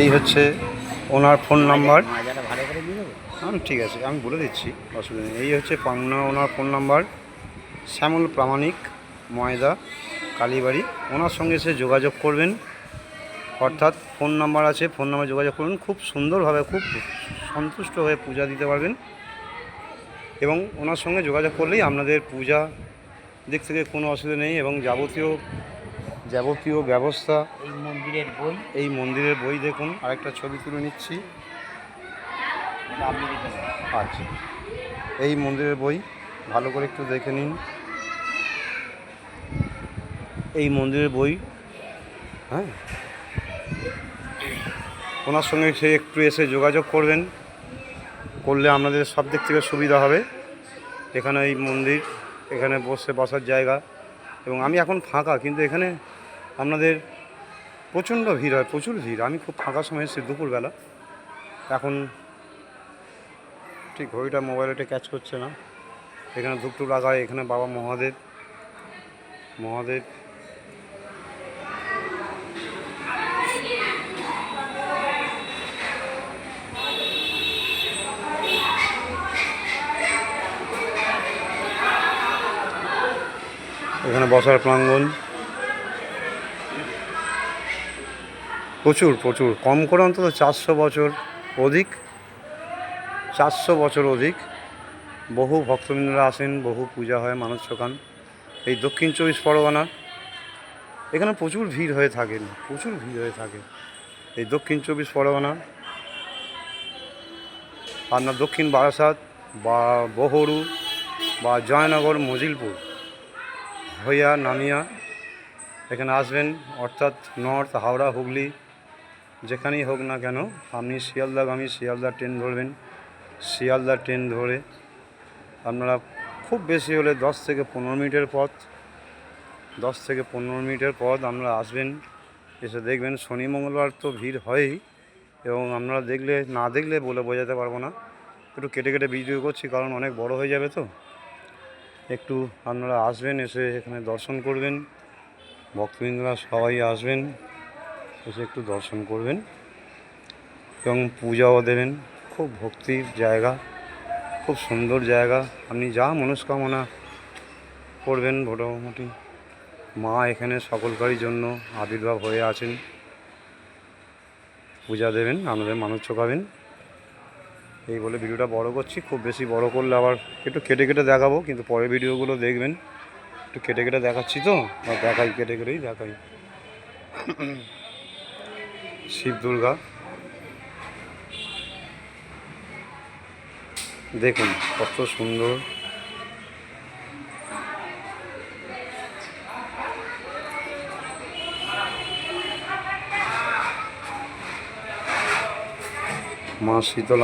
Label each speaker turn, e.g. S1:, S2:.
S1: এই হচ্ছে ওনার phone number. ঠিক আছে, আমি বলে দিচ্ছি, অসুবিধা নেই। এই হচ্ছে ওনার ফোন নাম্বার, শ্যামল প্রামাণিক, ময়দা, কালীবাড়ি। ওনার সঙ্গে এসে যোগাযোগ করবেন, অর্থাৎ ফোন নাম্বার আছে, ফোন নাম্বার যোগাযোগ করবেন। খুব সুন্দরভাবে, খুব সন্তুষ্ট হয়ে পূজা দিতে পারবেন এবং ওনার সঙ্গে যোগাযোগ করলেই আপনাদের পূজা দিক থেকে কোনো অসুবিধা নেই। এবং যাবতীয় ব্যবস্থা। এই মন্দিরের বই দেখুন, আরেকটা ছবি তুলে নিচ্ছি। আচ্ছা, এই মন্দিরের বই ভালো করে একটু দেখে নিন। এই মন্দিরের বই, হ্যাঁ, ওনার সঙ্গে সে একটু এসে যোগাযোগ করবেন, করলে আপনাদের সব দিক থেকে সুবিধা হবে। এখানে এই মন্দির, এখানে বসার জায়গা, এবং আমি এখন ফাঁকা, কিন্তু এখানে আপনাদের প্রচণ্ড ভিড় হয়, প্রচুর ভিড়। আমি খুব ফাঁকা সময় এসেছি দুপুরবেলা। এখন ঠিক ঘড়িটা মোবাইলটা ক্যাচ করছে না। এখানে ধূপটুপ লাগা হয়, এখানে বাবা মহাদেব এখানে বসার প্রাঙ্গণ প্রচুর কম করে অন্তত 400 বছর অধিক, 400 বছর অধিক। বহু ভক্তবৃন্দরা আসেন, বহু পূজা হয়, মানুষ চোখান। এই দক্ষিণ 24 পরগনা, এখানে প্রচুর ভিড় হয়ে থাকে। এই দক্ষিণ 24 পরগনা, আপনার দক্ষিণ বারাসাত বা বহরু বা জয়নগর, মজিলপুর হইয়া নামিয়া এখানে আসবেন, অর্থাৎ নর্থ, হাওড়া, হুগলি, যেখানেই হোক না কেন আপনি শিয়ালদাগামী শিয়ালদা ট্রেন ধরবেন। শিয়ালদা ট্রেন ধরে আপনারা খুব বেশি হলে 10 থেকে 15 মিনিটের পথ আপনারা আসবেন। এসে দেখবেন, শনি মঙ্গলবার তো ভিড় হয়ই, এবং আপনারা না দেখলে বলে বোঝাতে পারবো না। একটু কেটে ভিডিও করছি, কারণ অনেক বড় হয়ে যাবে তো। একটু আপনারা আসবেন, এসে এখানে দর্শন করবেন। ভক্তবৃন্দরা সবাই আসবেন, এসে একটু দর্শন করবেন এবং পূজাও দেবেন। খুব ভক্তির জায়গা, খুব সুন্দর জায়গা। আপনি যা মনস্কামনা করবেন, মোটামুটি মা এখানে সকলকারই জন্য আবির্ভাব হয়ে আছেন। পূজা দেবেন, আপনাদের মানত চোকাবেন। এই বলে ভিডিওটা বড় করছি। খুব বেশি বড় করলে আবার একটু কেটে দেখাবো, কিন্তু পরের ভিডিওগুলো দেখবেন। একটু কেটে দেখাচ্ছি তো, দেখাই, কেটেই দেখাই। শিব দুর্গা দেখুন কত সুন্দর। মা শীতলা